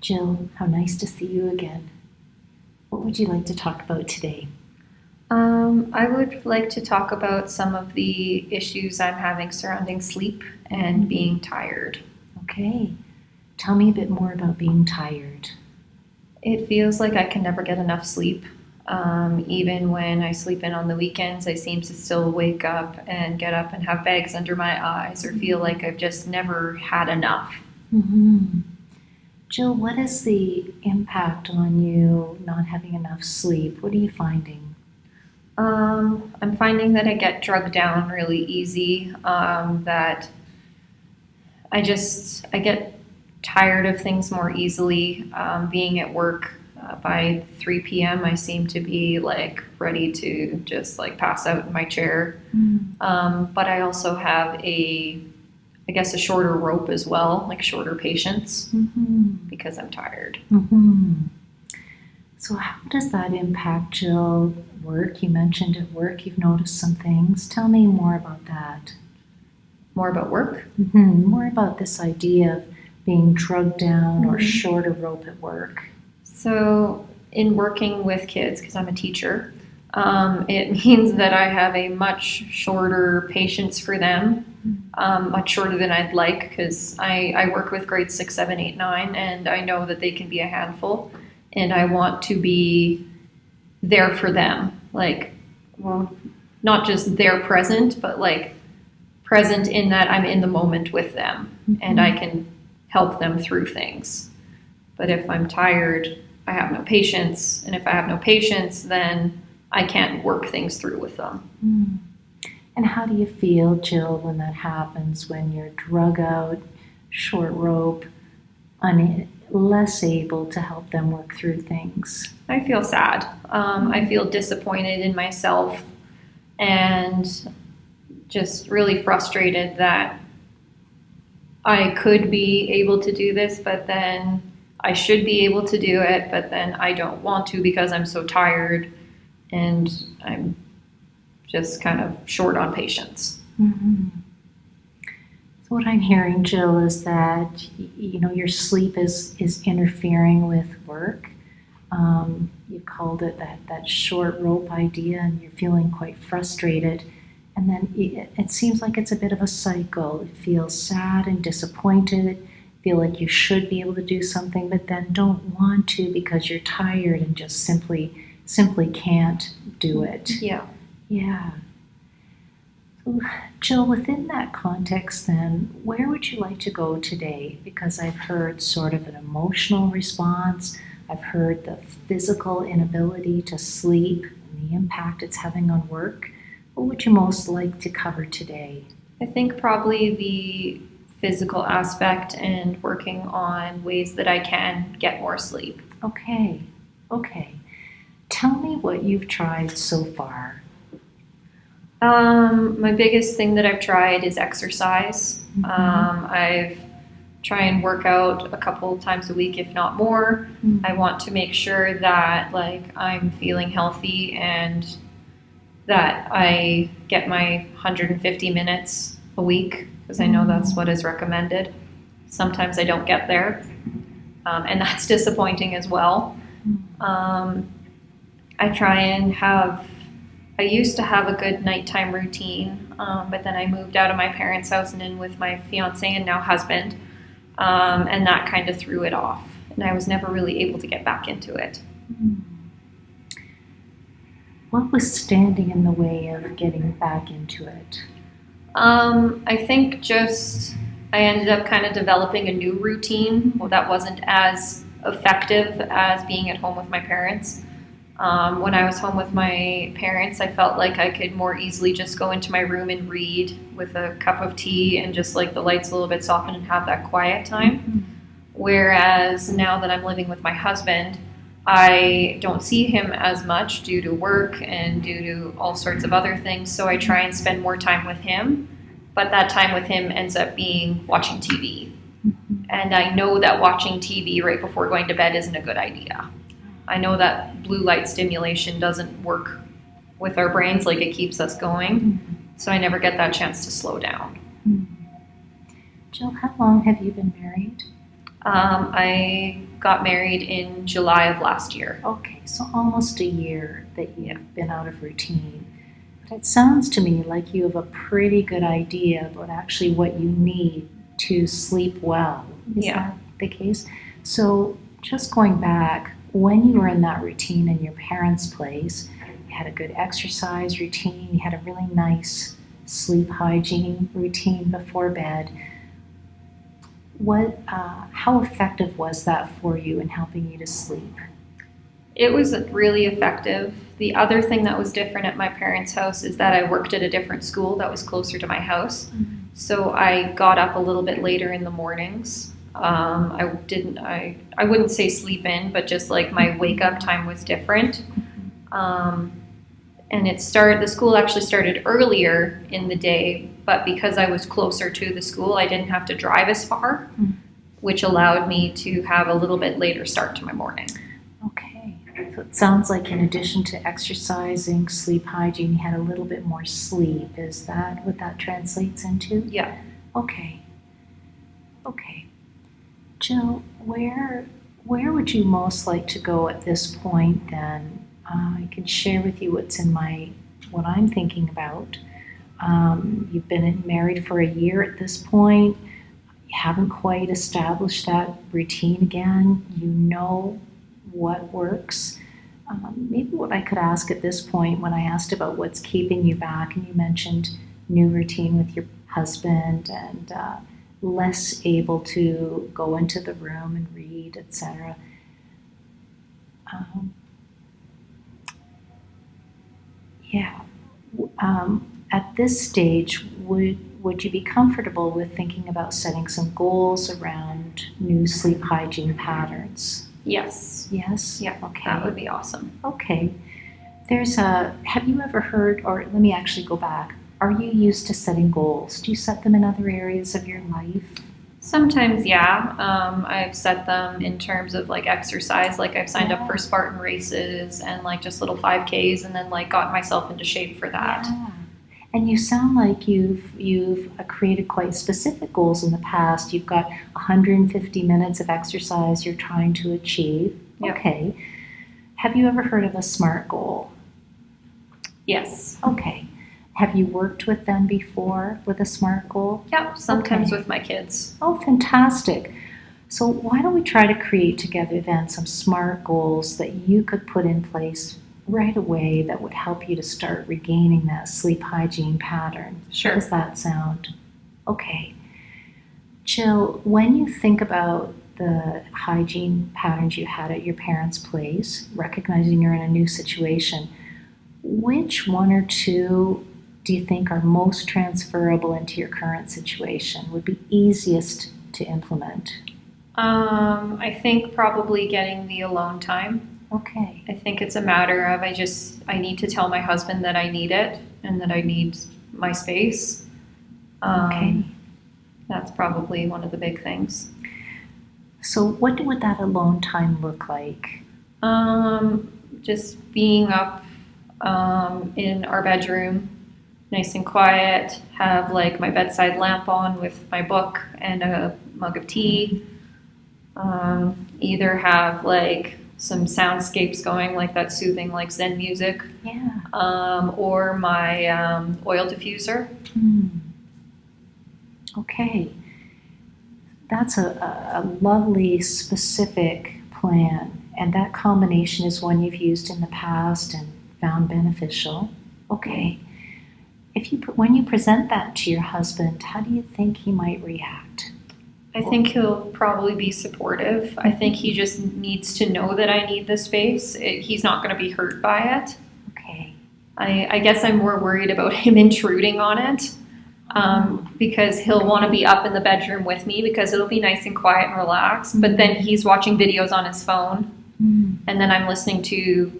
Jill, how nice to see you again. What would you like to talk about today? I would like to talk about some of the issues I'm having surrounding sleep and being tired. Okay. Tell me a bit more about being tired. It feels like I can never get enough sleep. Even when I sleep in on the weekends, I seem to still wake up and get up and have bags under my eyes or feel like I've just never had enough. Mm-hmm. Jill, what is the impact on you not having enough sleep? What are you finding? I'm finding that I get drugged down really easy, that I get tired of things more easily. Being at work by 3 p.m., I seem to be like ready to just like pass out in my chair. But I also have I guess, a shorter rope as well, like shorter patience, because I'm tired. So how does that impact, Jill, work? You mentioned at work you've noticed some things. Tell me more about that. More about work? More about this idea of being drugged down or shorter rope at work. So in working with kids, because I'm a teacher, it means that I have a much shorter patience for them, much shorter than I'd like, because I work with grades 6, 7, 8, 9, and I know that they can be a handful, and I want to be there for them. Like, well, not just there present, but like present in that I'm in the moment with them, and I can help them through things. But if I'm tired, I have no patience, and if I have no patience, then I can't work things through with them. And how do you feel, Jill, when that happens, when you're drug out, short rope, less able to help them work through things? I feel sad. I feel disappointed in myself and just really frustrated that I could be able to do this, but then I should be able to do it, but then I don't want to because I'm so tired and I'm just kind of short on patience. So what I'm hearing, Jill, is that your sleep is interfering with work. You called it that short rope idea, and you're feeling quite frustrated. And then it seems like it's a bit of a cycle. You feel sad and disappointed, feel like you should be able to do something, but then don't want to because you're tired and just simply can't do it. Yeah. So, Jill, within that context then, where would you like to go today? Because I've heard sort of an emotional response. I've heard the physical inability to sleep and the impact it's having on work. What would you most like to cover today? I think probably the physical aspect and working on ways that I can get more sleep. Okay. Tell me what you've tried so far. My biggest thing that I've tried is exercise. I've tried and work out a couple times a week, if not more. I want to make sure that like I'm feeling healthy and that I get my 150 minutes a week, because I know that's what is recommended. Sometimes I don't get there, and that's disappointing as well. I used to have a good nighttime routine, but then I moved out of my parents' house and in with my fiance and now husband, and that kind of threw it off, and I was never really able to get back into it. What was standing in the way of getting back into it? I think I ended up kind of developing a new routine that wasn't as effective as being at home with my parents. When I was home with my parents, I felt like I could more easily just go into my room and read with a cup of tea and just like the lights a little bit softened and have that quiet time. Whereas now that I'm living with my husband, I don't see him as much due to work and due to all sorts of other things, so I try and spend more time with him, but that time with him ends up being watching TV. And I know that watching TV right before going to bed isn't a good idea. I know that blue light stimulation doesn't work with our brains, like it keeps us going, so I never get that chance to slow down. Jill, how long have you been married? I got married in July of last year. Okay, so almost a year that you've been out of routine. But it sounds to me like you have a pretty good idea about actually what you need to sleep well. Is that the case? So just going back, when you were in that routine in your parents' place, you had a good exercise routine, you had a really nice sleep hygiene routine before bed. How effective was that for you in helping you to sleep? It was really effective. The other thing that was different at my parents' house is that I worked at a different school that was closer to my house. Mm-hmm. So I got up a little bit later in the mornings. I wouldn't say sleep in, but just like my wake up time was different. And the school actually started earlier in the day, but because I was closer to the school, I didn't have to drive as far, which allowed me to have a little bit later start to my morning. Okay. So it sounds like in addition to exercising, sleep hygiene, you had a little bit more sleep. Is that what that translates into? Yeah. Okay. Jill, where would you most like to go at this point then? I can share with you what I'm thinking about. You've been married for a year at this point. You haven't quite established that routine again. You know what works. Maybe what I could ask at this point, when I asked about what's keeping you back, and you mentioned new routine with your husband and less able to go into the room and read, etc. At this stage, would you be comfortable with thinking about setting some goals around new sleep hygiene patterns? Yes. Yes? Yeah, okay. That would be awesome. Okay. Have you ever heard, or let me actually go back, are you used to setting goals? Do you set them in other areas of your life? Sometimes, yeah. I've set them in terms of like exercise, like I've signed up for Spartan races and like just little 5Ks and then like got myself into shape for that. Yeah. And you sound like you've created quite specific goals in the past. You've got 150 minutes of exercise you're trying to achieve. Yep. Okay. Have you ever heard of a SMART goal? Yes. Okay. Have you worked with them before with a SMART goal? Yep, sometimes with my kids. Oh, fantastic. So why don't we try to create together then some SMART goals that you could put in place right away that would help you to start regaining that sleep hygiene pattern. Sure. How does that sound? Okay. Jill, when you think about the hygiene patterns you had at your parents' place, recognizing you're in a new situation, which one or two do you think are most transferable into your current situation, would be easiest to implement? I think probably getting the alone time. Okay. I think it's a matter of I need to tell my husband that I need it and that I need my space. Okay. That's probably one of the big things. So what would that alone time look like? Just being up in our bedroom, nice and quiet, have like my bedside lamp on with my book and a mug of tea. Either have like some soundscapes going, like that soothing like Zen music. Yeah. Or my oil diffuser. Okay. That's a lovely specific plan, and that combination is one you've used in the past and found beneficial. Okay. When you present that to your husband, how do you think he might react? I think he'll probably be supportive. I think he just needs to know that I need the space. He's not going to be hurt by it. Okay. I guess I'm more worried about him intruding on it because he'll want to be up in the bedroom with me because it'll be nice and quiet and relaxed. But then he's watching videos on his phone, and then I'm listening to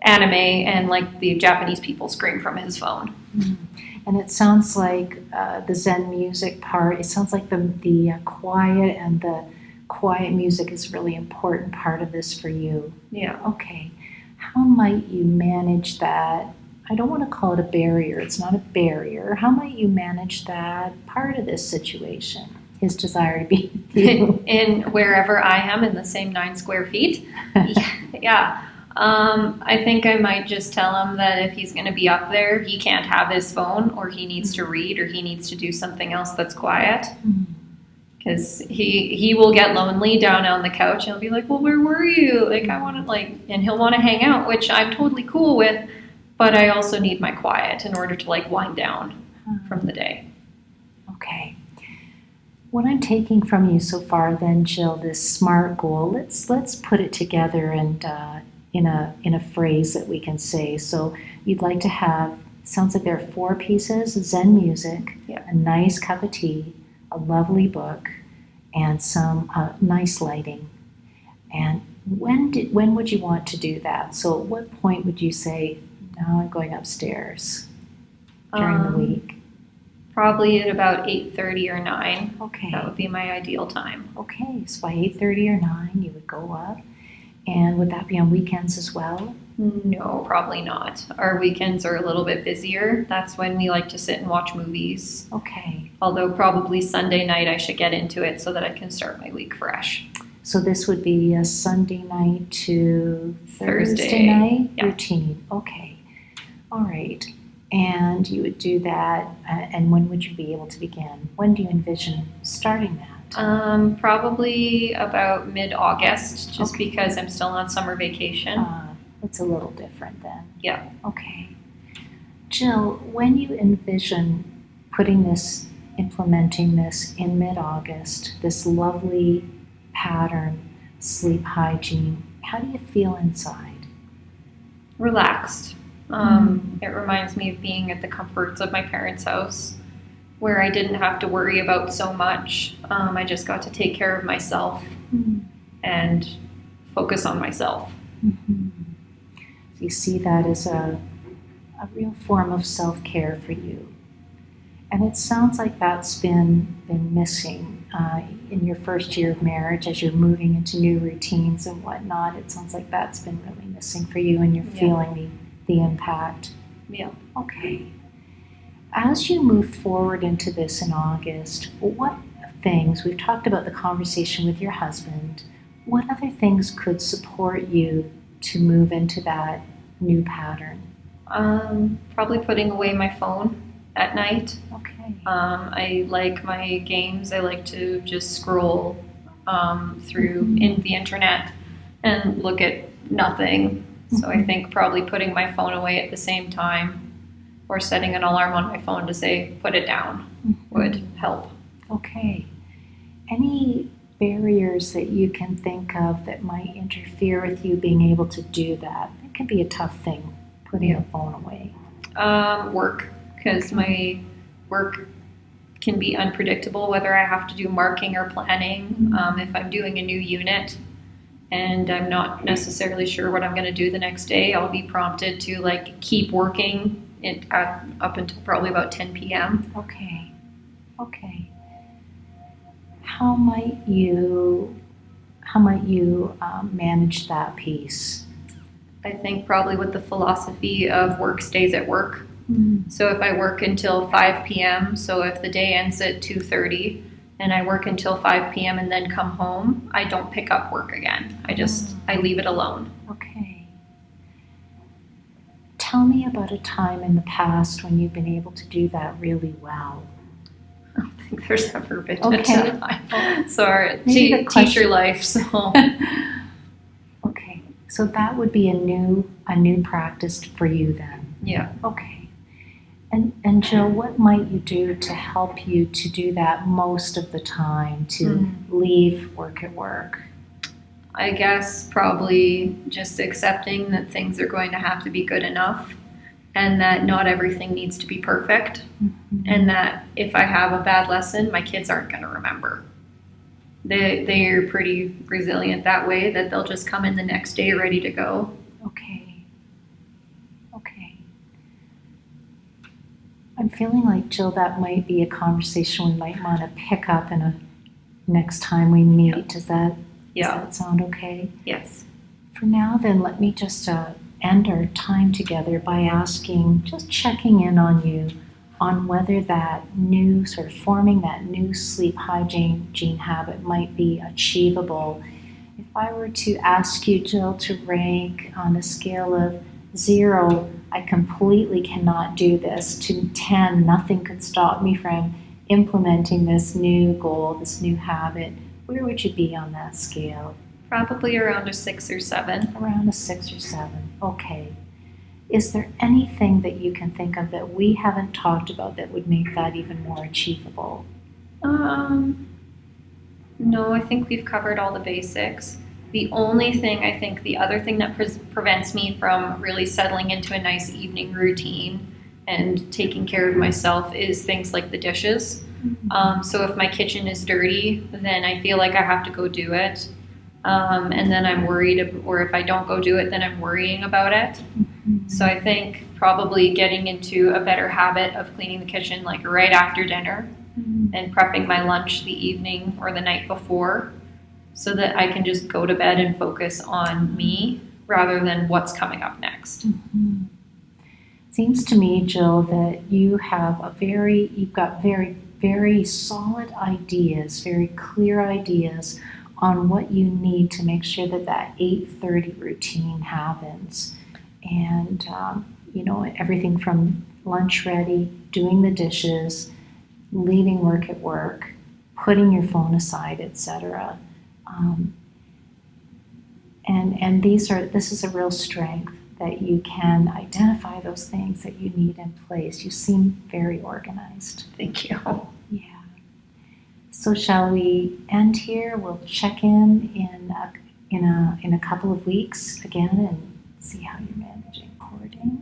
anime and like the Japanese people scream from his phone. And it sounds like the Zen music part, it sounds like the quiet and the quiet music is a really important part of this for you. Yeah. Okay. How might you manage that? I don't want to call it a barrier. It's not a barrier. How might you manage that part of this situation? his desire to be with you? In wherever I am in the same 9 square feet. Yeah. I think I might just tell him that if he's going to be up there, he can't have his phone, or he needs to read, or he needs to do something else that's quiet. Because he will get lonely down on the couch. He'll be like, well, where were you? Like, I want to, like, and he'll want to hang out, which I'm totally cool with, but I also need my quiet in order to, like, wind down from the day. Okay. What I'm taking from you so far then, Jill, this SMART goal, let's put it together and in a phrase that we can say. So you'd like to have, sounds like there are 4 pieces: Zen music, a nice cup of tea, a lovely book, and some nice lighting. And when would you want to do that? So at what point would you say, now I'm going upstairs during the week? Probably at about 8:30 or 9. Okay. That would be my ideal time. Okay, so by 8:30 or 9 you would go up. And would that be on weekends as well? No, probably not. Our weekends are a little bit busier. That's when we like to sit and watch movies. Okay. Although probably Sunday night I should get into it so that I can start my week fresh. So this would be a Sunday night to Thursday Thursday night yeah. routine. Okay. All right. And you would do that, and when would you be able to begin? When do you envision starting that? Probably about mid-August, just because I'm still on summer vacation. It's a little different then. Yeah. Okay. Jill, when you envision implementing this in mid-August, this lovely pattern, sleep hygiene, how do you feel inside? Relaxed. It reminds me of being at the comforts of my parents' house, where I didn't have to worry about so much. I just got to take care of myself and focus on myself. So you see that as a real form of self-care for you. And it sounds like that's been missing in your first year of marriage as you're moving into new routines and whatnot. It sounds like that's been really missing for you, and you're feeling the impact. Yeah. Okay. As you move forward into this in August, what things, we've talked about the conversation with your husband, what other things could support you to move into that new pattern? Probably putting away my phone at night. Okay. I like my games. I like to just scroll through in the internet and look at nothing. So I think probably putting my phone away at the same time, or setting an alarm on my phone to say, put it down, would help. Okay. Any barriers that you can think of that might interfere with you being able to do that? It can be a tough thing, putting the phone away. Work, because my work can be unpredictable, whether I have to do marking or planning. If I'm doing a new unit and I'm not necessarily sure what I'm going to do the next day, I'll be prompted to like keep working up until probably about 10 p.m. Okay. Okay. How might you manage that piece? I think probably with the philosophy of work stays at work. So if I work until 5 p.m., so if the day ends at 2:30 and I work until 5 p.m. and then come home, I don't pick up work again. I leave it alone. Okay. Tell me about a time in the past when you've been able to do that really well. I don't think there's ever been a Okay. time. Sorry, Maybe the question- teacher life. So Okay. So that would be a new practice for you then. yeah. Okay. And Jill, what might you do to help you to do that most of the time, to leave work at work? I guess probably just accepting that things are going to have to be good enough, and that not everything needs to be perfect, and that if I have a bad lesson, my kids aren't going to remember. They're pretty resilient that way, that they'll just come in the next day ready to go. Okay. Okay. I'm feeling like, Jill, that might be a conversation we might want to pick up next time we meet. Yep. Does that sound okay? Yes. For now, then, let me just end our time together by checking in on you on whether that new sort of forming that new sleep hygiene habit might be achievable. If I were to ask you, Jill, to rank on a scale of 0, I completely cannot do this, to 10, nothing could stop me from implementing this new goal, this new habit, where would you be on that scale? Probably around a 6 or 7. Around a 6 or 7. Okay. Is there anything that you can think of that we haven't talked about that would make that even more achievable? No, I think we've covered all the basics. The only thing, I think, the other thing that prevents me from really settling into a nice evening routine and taking care of myself is things like the dishes. So if my kitchen is dirty, then I feel like I have to go do it. And then I'm worried, or if I don't go do it, then I'm worrying about it. So I think probably getting into a better habit of cleaning the kitchen like right after dinner and prepping my lunch the evening or the night before so that I can just go to bed and focus on me rather than what's coming up next. Seems to me, Jill, that you've got very, very solid ideas, very clear ideas on what you need to make sure that that 8:30 routine happens. And, everything from lunch ready, doing the dishes, leaving work at work, putting your phone aside, etc. And this is a real strength that you can identify those things that you need in place. You seem very organized. Thank you. Yeah. So shall we end here? We'll check in a couple of weeks again and see how you're managing courting.